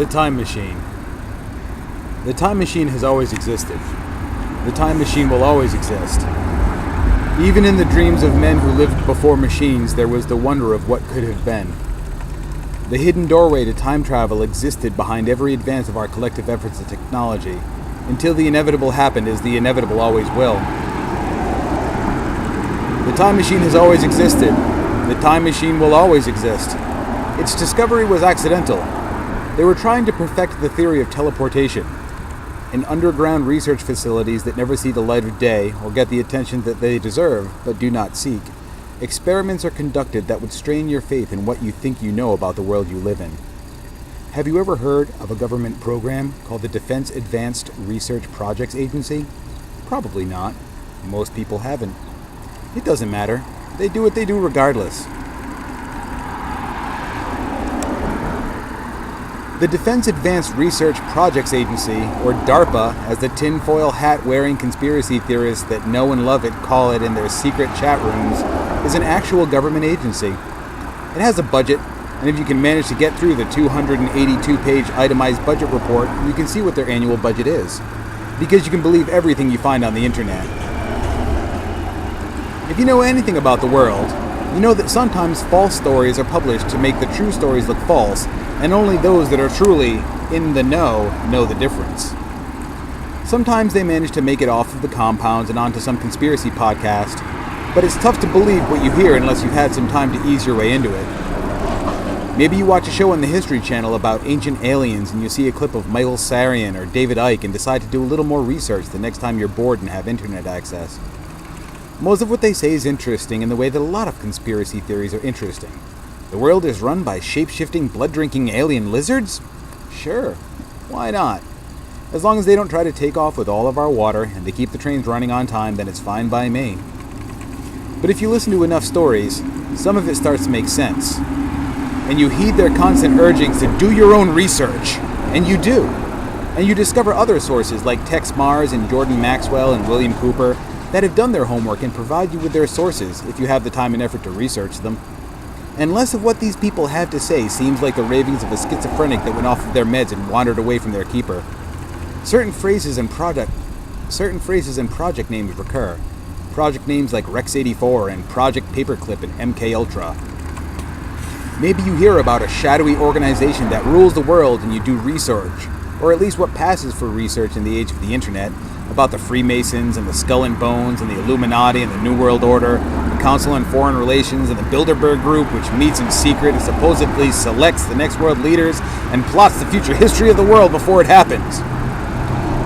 The time machine. The time machine has always existed. The time machine will always exist. Even in the dreams of men who lived before machines, there was the wonder of what could have been. The hidden doorway to time travel existed behind every advance of our collective efforts at technology, until the inevitable happened, as the inevitable always will. The time machine has always existed. The time machine will always exist. Its discovery was accidental. They were trying to perfect the theory of teleportation. In underground research facilities that never see the light of day or get the attention that they deserve but do not seek, experiments are conducted that would strain your faith in what you think you know about the world you live in. Have you ever heard of a government program called the Defense Advanced Research Projects Agency? Probably not. Most people haven't. It doesn't matter. They do what they do regardless. The Defense Advanced Research Projects Agency, or DARPA, as the tinfoil hat-wearing conspiracy theorists that know and love it call it in their secret chat rooms, is an actual government agency. It has a budget, and if you can manage to get through the 282-page itemized budget report, you can see what their annual budget is, because you can believe everything you find on the internet. If you know anything about the world, you know that sometimes false stories are published to make the true stories look false, and only those that are truly in the know the difference. Sometimes they manage to make it off of the compounds and onto some conspiracy podcast, but it's tough to believe what you hear unless you've had some time to ease your way into it. Maybe you watch a show on the History Channel about ancient aliens and you see a clip of Michael Sarian or David Icke and decide to do a little more research the next time you're bored and have internet access. Most of what they say is interesting in the way that a lot of conspiracy theories are interesting. The world is run by shape-shifting, blood-drinking alien lizards? Sure, why not? As long as they don't try to take off with all of our water and they keep the trains running on time, then it's fine by me. But if you listen to enough stories, some of it starts to make sense. And you heed their constant urgings to do your own research. And you do. And you discover other sources like Tex Mars and Jordan Maxwell and William Cooper that have done their homework and provide you with their sources if you have the time and effort to research them. And less of what these people have to say seems like the ravings of a schizophrenic that went off of their meds and wandered away from their keeper. Certain phrases and project names recur. Project names like Rex 84 and Project Paperclip and MK Ultra. Maybe you hear about a shadowy organization that rules the world and you do research, or at least what passes for research in the age of the internet, about the Freemasons and the Skull and Bones and the Illuminati and the New World Order, the Council on Foreign Relations and the Bilderberg Group, which meets in secret and supposedly selects the next world leaders and plots the future history of the world before it happens.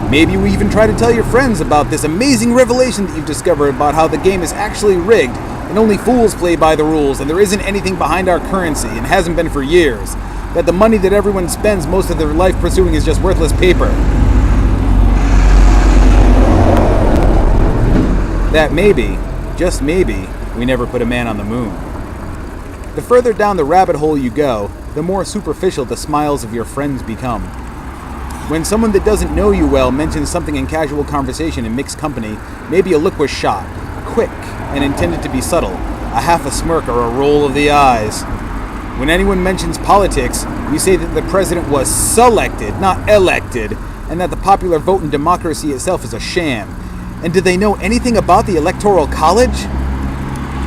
Maybe you even try to tell your friends about this amazing revelation that you've discovered about how the game is actually rigged and only fools play by the rules and there isn't anything behind our currency and hasn't been for years, that the money that everyone spends most of their life pursuing is just worthless paper. That maybe, just maybe, we never put a man on the moon. The further down the rabbit hole you go, the more superficial the smiles of your friends become. When someone that doesn't know you well mentions something in casual conversation in mixed company, maybe a look was shot, quick and intended to be subtle, a half a smirk or a roll of the eyes. When anyone mentions politics, you say that the president was selected, not elected, and that the popular vote in democracy itself is a sham. And do they know anything about the Electoral College?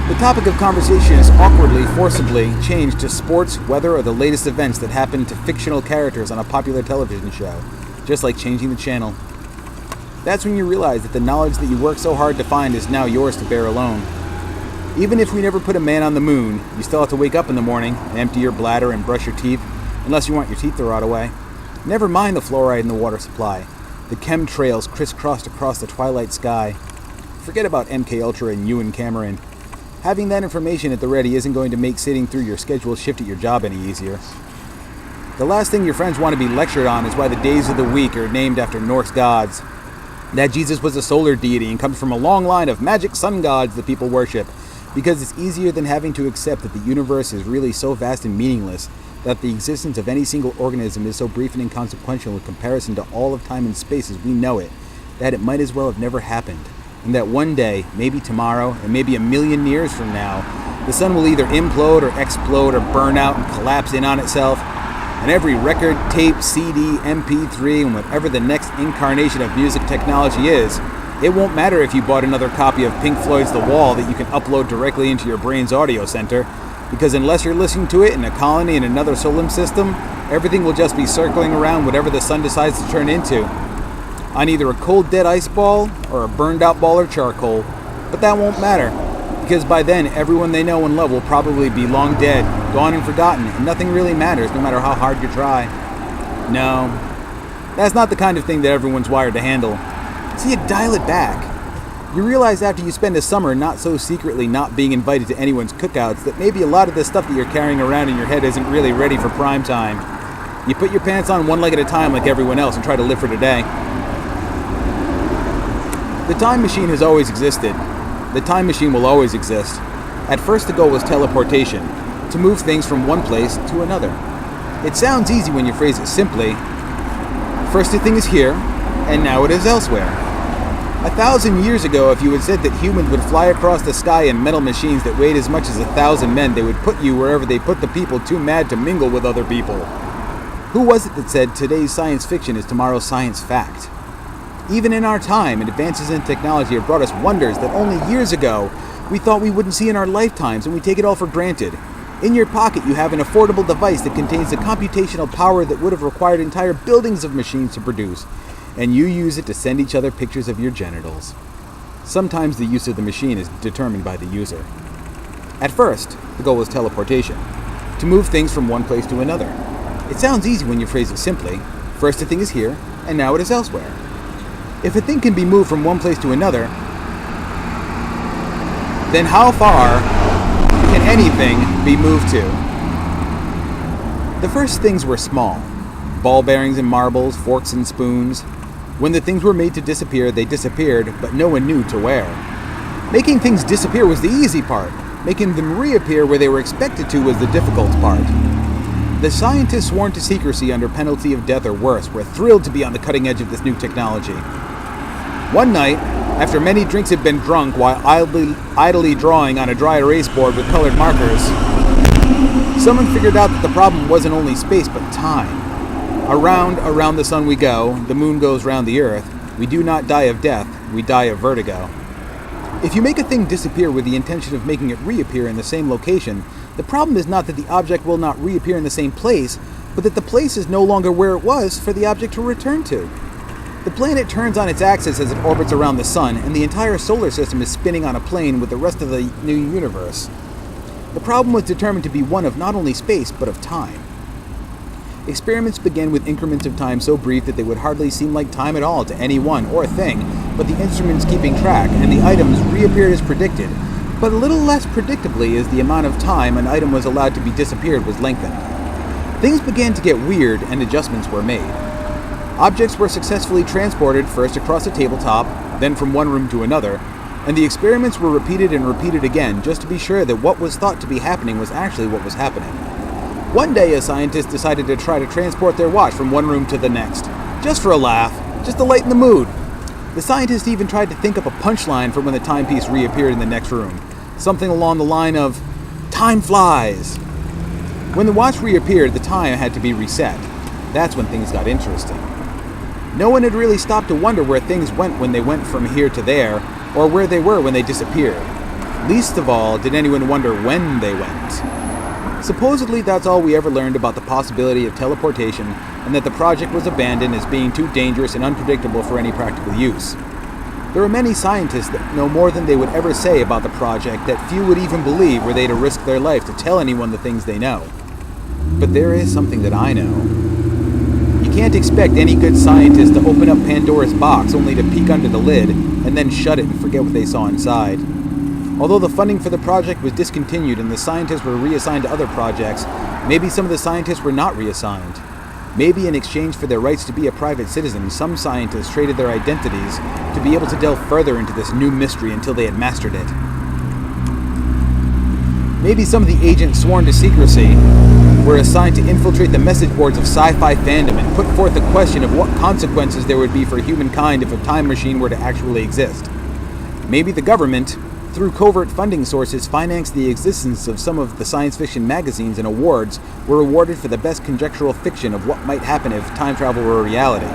The topic of conversation is awkwardly, forcibly changed to sports, weather, or the latest events that happen to fictional characters on a popular television show, just like changing the channel. That's when you realize that the knowledge that you work so hard to find is now yours to bear alone. Even if we never put a man on the moon, you still have to wake up in the morning and empty your bladder and brush your teeth, unless you want your teeth to rot away. Never mind the fluoride in the water supply. The chemtrails crisscrossed across the twilight sky. Forget about MK Ultra and Ewan Cameron. Having that information at the ready isn't going to make sitting through your scheduled shift at your job any easier. The last thing your friends want to be lectured on is why the days of the week are named after Norse gods. That Jesus was a solar deity and comes from a long line of magic sun gods that people worship, because it's easier than having to accept that the universe is really so vast and meaningless, that the existence of any single organism is so brief and inconsequential in comparison to all of time and space as we know it, that it might as well have never happened, and that one day, maybe tomorrow, and maybe a million years from now, the sun will either implode or explode or burn out and collapse in on itself, and every record, tape, CD, MP3, and whatever the next incarnation of music technology is, it won't matter if you bought another copy of Pink Floyd's The Wall that you can upload directly into your brain's audio center, because unless you're listening to it in a colony in another solar system, everything will just be circling around whatever the sun decides to turn into, on either a cold dead ice ball or a burned out ball of charcoal. But that won't matter, because by then everyone they know and love will probably be long dead, gone and forgotten, and nothing really matters no matter how hard you try. No, that's not the kind of thing that everyone's wired to handle. So you dial it back. You realize after you spend a summer not so secretly not being invited to anyone's cookouts that maybe a lot of the stuff that you're carrying around in your head isn't really ready for prime time. You put your pants on one leg at a time like everyone else and try to live for today. The time machine has always existed. The time machine will always exist. At first the goal was teleportation, to move things from one place to another. It sounds easy when you phrase it simply. First the thing is here, and now it is elsewhere. 1,000 years ago, if you had said that humans would fly across the sky in metal machines that weighed as much as 1,000 men, they would put you wherever they put the people too mad to mingle with other people. Who was it that said today's science fiction is tomorrow's science fact? Even in our time, advances in technology have brought us wonders that only years ago we thought we wouldn't see in our lifetimes, and we take it all for granted. In your pocket, you have an affordable device that contains the computational power that would have required entire buildings of machines to produce, and you use it to send each other pictures of your genitals. Sometimes the use of the machine is determined by the user. At first, the goal was teleportation, to move things from one place to another. It sounds easy when you phrase it simply. First the thing is here, and now it is elsewhere. If a thing can be moved from one place to another, then how far can anything be moved to? The first things were small. Ball bearings and marbles, forks and spoons. When the things were made to disappear, they disappeared, but no one knew to where. Making things disappear was the easy part. Making them reappear where they were expected to was the difficult part. The scientists sworn to secrecy under penalty of death or worse were thrilled to be on the cutting edge of this new technology. One night, after many drinks had been drunk while idly drawing on a dry erase board with colored markers, someone figured out that the problem wasn't only space but time. Around the sun we go, the moon goes round the earth. We do not die of death, we die of vertigo. If you make a thing disappear with the intention of making it reappear in the same location, the problem is not that the object will not reappear in the same place, but that the place is no longer where it was for the object to return to. The planet turns on its axis as it orbits around the sun, and the entire solar system is spinning on a plane with the rest of the new universe. The problem was determined to be one of not only space, but of time. Experiments began with increments of time so brief that they would hardly seem like time at all to anyone or thing, but the instruments keeping track, and the items reappeared as predicted, but a little less predictably as the amount of time an item was allowed to be disappeared was lengthened. Things began to get weird, and adjustments were made. Objects were successfully transported first across a tabletop, then from one room to another, and the experiments were repeated and repeated again just to be sure that what was thought to be happening was actually what was happening. One day a scientist decided to try to transport their watch from one room to the next, just for a laugh, just to lighten the mood. The scientist even tried to think up a punchline for when the timepiece reappeared in the next room, something along the line of, "Time flies!" When the watch reappeared, the time had to be reset. That's when things got interesting. No one had really stopped to wonder where things went when they went from here to there, or where they were when they disappeared. Least of all did anyone wonder when they went. Supposedly that's all we ever learned about the possibility of teleportation, and that the project was abandoned as being too dangerous and unpredictable for any practical use. There are many scientists that know more than they would ever say about the project that few would even believe were they to risk their life to tell anyone the things they know. But there is something that I know. You can't expect any good scientist to open up Pandora's box only to peek under the lid and then shut it and forget what they saw inside. Although the funding for the project was discontinued and the scientists were reassigned to other projects, maybe some of the scientists were not reassigned. Maybe in exchange for their rights to be a private citizen, some scientists traded their identities to be able to delve further into this new mystery until they had mastered it. Maybe some of the agents sworn to secrecy were assigned to infiltrate the message boards of sci-fi fandom and put forth the question of what consequences there would be for humankind if a time machine were to actually exist. Maybe the government, through covert funding sources, financed the existence of some of the science fiction magazines, and awards were awarded for the best conjectural fiction of what might happen if time travel were a reality.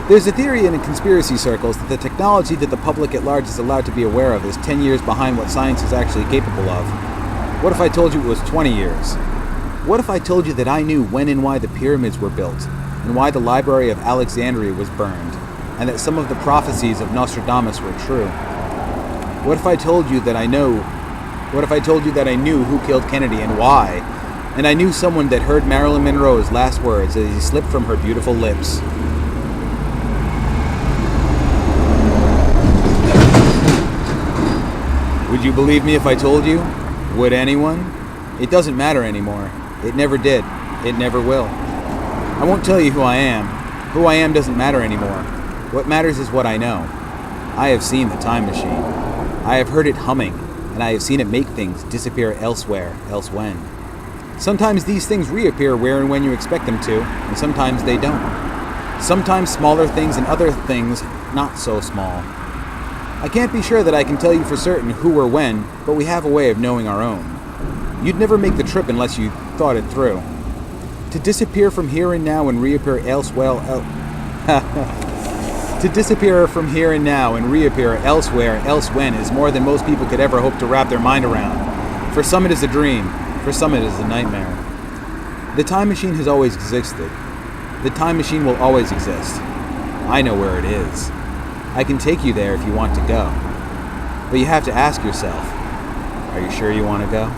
There's a theory in conspiracy circles that the technology that the public at large is allowed to be aware of is 10 years behind what science is actually capable of. What if I told you it was 20 years? What if I told you that I knew when and why the pyramids were built, and why the Library of Alexandria was burned, and that some of the prophecies of Nostradamus were true? What if I told you that I knew who killed Kennedy and why, and I knew someone that heard Marilyn Monroe's last words as he slipped from her beautiful lips? Would you believe me if I told you? Would anyone? It doesn't matter anymore. It never did. It never will. I won't tell you who I am. Who I am doesn't matter anymore. What matters is what I know. I have seen the time machine. I have heard it humming, and I have seen it make things disappear elsewhere, else when. Sometimes these things reappear where and when you expect them to, and sometimes they don't. Sometimes smaller things and other things not so small. I can't be sure that I can tell you for certain who or when, but we have a way of knowing our own. You'd never make the trip unless you thought it through. To disappear from here and now and reappear elsewhere, to disappear from here and now and reappear elsewhere, else when, is more than most people could ever hope to wrap their mind around. For some it is a dream, for some it is a nightmare. The time machine has always existed. The time machine will always exist. I know where it is. I can take you there if you want to go. But you have to ask yourself, are you sure you want to go?